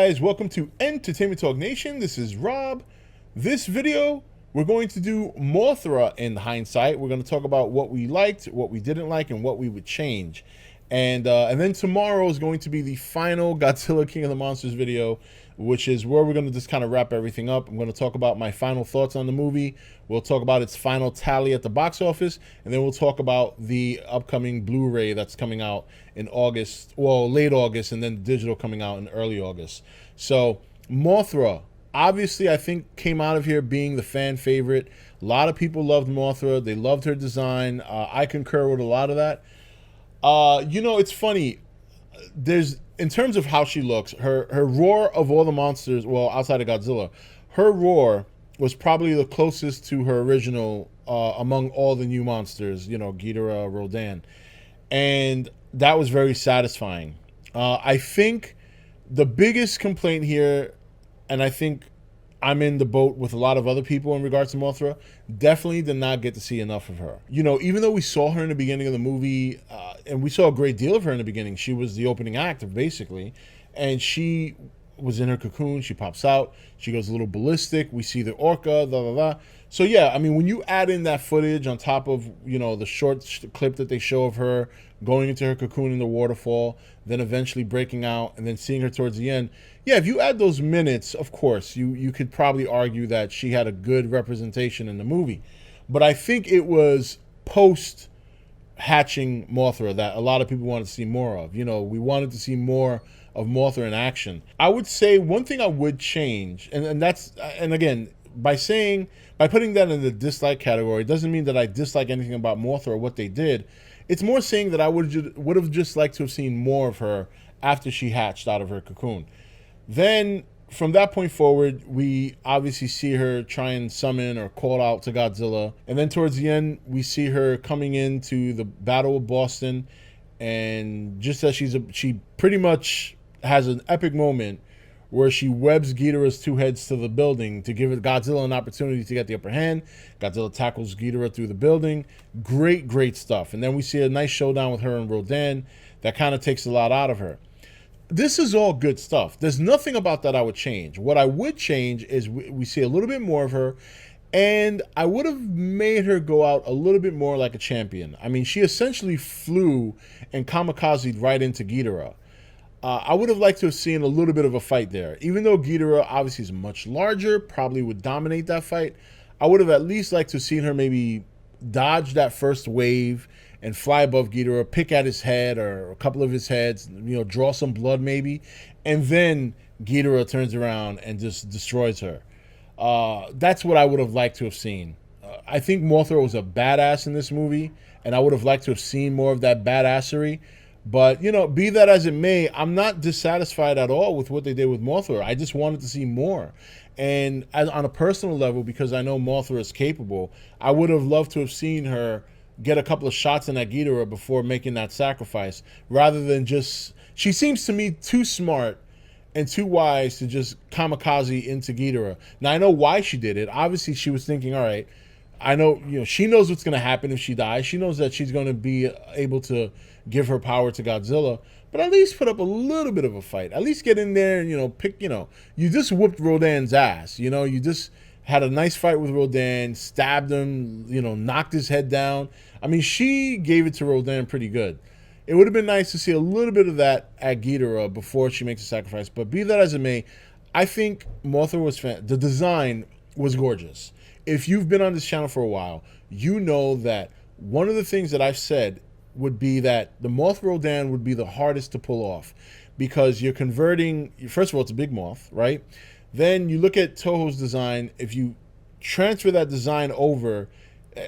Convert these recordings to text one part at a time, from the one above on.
guys, welcome to Entertainment Talk Nation. This is Rob. This video, we're going to do Mothra in hindsight. We're going to talk about what we liked, what we didn't like, and what we would change. And then tomorrow is going to be the final Godzilla King of the Monsters video, which is where we're going to just kind of wrap everything up. I'm going to talk about my final thoughts on the movie. We'll talk about its final tally at the box office, and then we'll talk about the upcoming Blu-ray that's coming out in August, well, late August, and then digital coming out in early August. So Mothra, obviously, I think came out of here being the fan favorite. A lot of people loved Mothra. They loved her design. I concur with a lot of that. You know, it's funny. There's, in terms of how she looks, her roar of all the monsters, well, outside of Godzilla, her roar was probably the closest to her original among all the new monsters, you know, Ghidorah, Rodan. And that was very satisfying. I think the biggest complaint here, and I think I'm in the boat with a lot of other people in regards to Mothra, definitely did not get to see enough of her. You know, even though we saw her in the beginning of the movie, and we saw a great deal of her in the beginning, she was the opening act, basically, and she was in her cocoon, she pops out, she goes a little ballistic, we see the orca, So yeah, I mean, when you add in that footage on top of, you know, the short clip that they show of her going into her cocoon in the waterfall, then eventually breaking out, and then seeing her towards the end, yeah, if you add those minutes, of course, you could probably argue that she had a good representation in the movie. But I think it was post hatching Mothra that a lot of people wanted to see more of. You know, we wanted to see more of Mothra in action. I would say one thing I would change, and that's, and again, by putting that in the dislike category, doesn't mean that I dislike anything about Mothra or what they did. It's more saying that I would have just liked to have seen more of her after she hatched out of her cocoon. Then, from that point forward, we obviously see her try and summon or call out to Godzilla. And then towards the end, we see her coming into the Battle of Boston. And just as she pretty much has an epic moment where she webs Ghidorah's two heads to the building to give Godzilla an opportunity to get the upper hand. Godzilla tackles Ghidorah through the building. Great, great stuff. And then we see a nice showdown with her and Rodan that kind of takes a lot out of her. This is all good stuff. There's nothing about that I would change. What I would change is we see a little bit more of her, and I would have made her go out a little bit more like a champion. I mean, she essentially flew and kamikazed right into Ghidorah. I would have liked to have seen a little bit of a fight there. Even though Ghidorah obviously is much larger, probably would dominate that fight, I would have at least liked to have seen her maybe dodge that first wave and fly above Ghidorah, pick at his head or a couple of his heads, you know, draw some blood maybe, and then Ghidorah turns around and just destroys her. That's what I would have liked to have seen. I think Mothra was a badass in this movie, and I would have liked to have seen more of that badassery. But, you know, be that as it may, I'm not dissatisfied at all with what they did with Mothra. I just wanted to see more. And on a personal level, because I know Mothra is capable, I would have loved to have seen her get a couple of shots in that Ghidorah before making that sacrifice, rather than just, she seems to me too smart and too wise to just kamikaze into Ghidorah. Now, I know why she did it. Obviously, she was thinking, all right, I know, you know, she knows what's going to happen if she dies. She knows that she's going to be able to give her power to Godzilla, but at least put up a little bit of a fight. At least get in there and, you know, pick, you know, you just whooped Rodan's ass. You know, you just had a nice fight with Rodan, stabbed him, you know, knocked his head down. I mean, she gave it to Rodan pretty good. It would have been nice to see a little bit of that at Ghidorah before she makes a sacrifice. But be that as it may, I think Mothra was the design was gorgeous. If you've been on this channel for a while, you know that one of the things that I've said would be that the Moth Rodan would be the hardest to pull off, because you're converting, first of all, it's a big moth, right? Then you look at Toho's design. If you transfer that design over,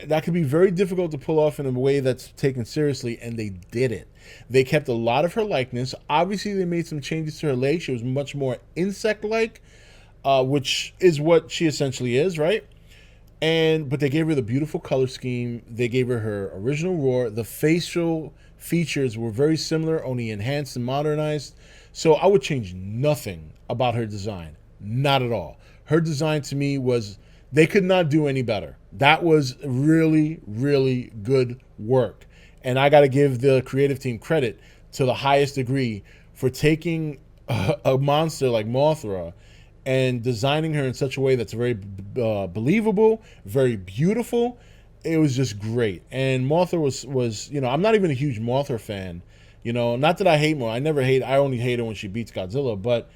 that could be very difficult to pull off in a way that's taken seriously, and they did it. They kept a lot of her likeness. Obviously, they made some changes to her legs. She was much more insect-like, which is what she essentially is, right? But they gave her the beautiful color scheme. They gave her original roar. The facial features were very similar, only enhanced and modernized. So I would change nothing about her design. Not at all. Her design to me was, they could not do any better. That was really, really good work. And I got to give the creative team credit to the highest degree for taking a monster like Mothra and designing her in such a way that's very believable, very beautiful. It was just great. And Mothra was I'm not even a huge Mothra fan. Not that I hate Mothra. I only hate her when she beats Godzilla. But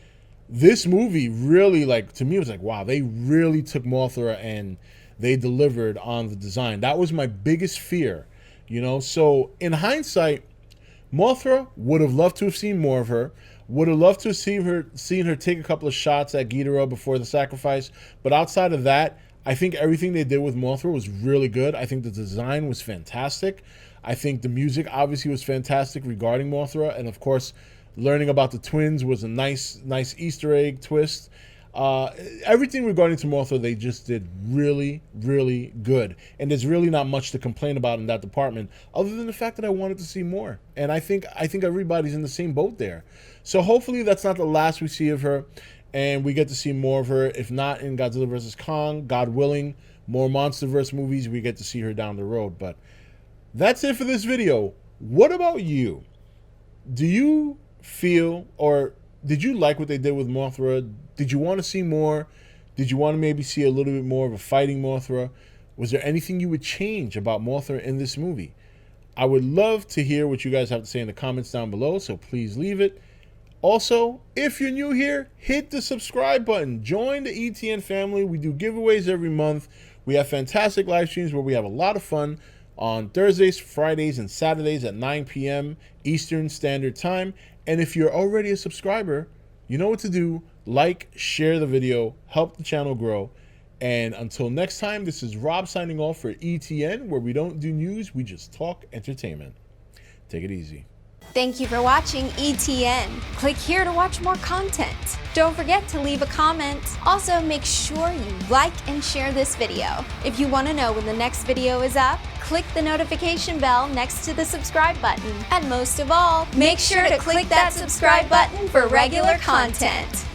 this movie really, to me, was like, wow, they really took Mothra and they delivered on the design. That was my biggest fear. So in hindsight, Mothra would have loved to have seen more of her. Would have loved to have seen her take a couple of shots at Ghidorah before the sacrifice. But outside of that, I think everything they did with Mothra was really good. I think the design was fantastic. I think the music obviously was fantastic regarding Mothra. And of course, learning about the twins was a nice Easter egg twist. Everything regarding to Mothra, they just did really, really good. And there's really not much to complain about in that department, other than the fact that I wanted to see more. And I think everybody's in the same boat there. So hopefully that's not the last we see of her, and we get to see more of her. If not in Godzilla vs. Kong, God willing, more MonsterVerse movies, we get to see her down the road. But that's it for this video. What about you? Do you feel, or did you like what they did with Mothra? Did you want to see more? Did you want to maybe see a little bit more of a fighting Mothra? Was there anything you would change about Mothra in this movie? I would love to hear what you guys have to say in the comments down below, so please leave it. Also, if you're new here, hit the subscribe button. Join the E.T.N family. We do giveaways every month. We have fantastic live streams where we have a lot of fun on Thursdays, Fridays, and Saturdays at 9 p.m. Eastern Standard Time. And if you're already a subscriber, you know what to do. Like, share the video, help the channel grow. And until next time, this is Rob signing off for E.T.N, where we don't do news, we just talk entertainment. Take it easy. Thank you for watching E.T.N. Click here to watch more content. Don't forget to leave a comment. Also, make sure you like and share this video. If you want to know when the next video is up, click the notification bell next to the subscribe button. And most of all, make sure to click that subscribe button for regular content.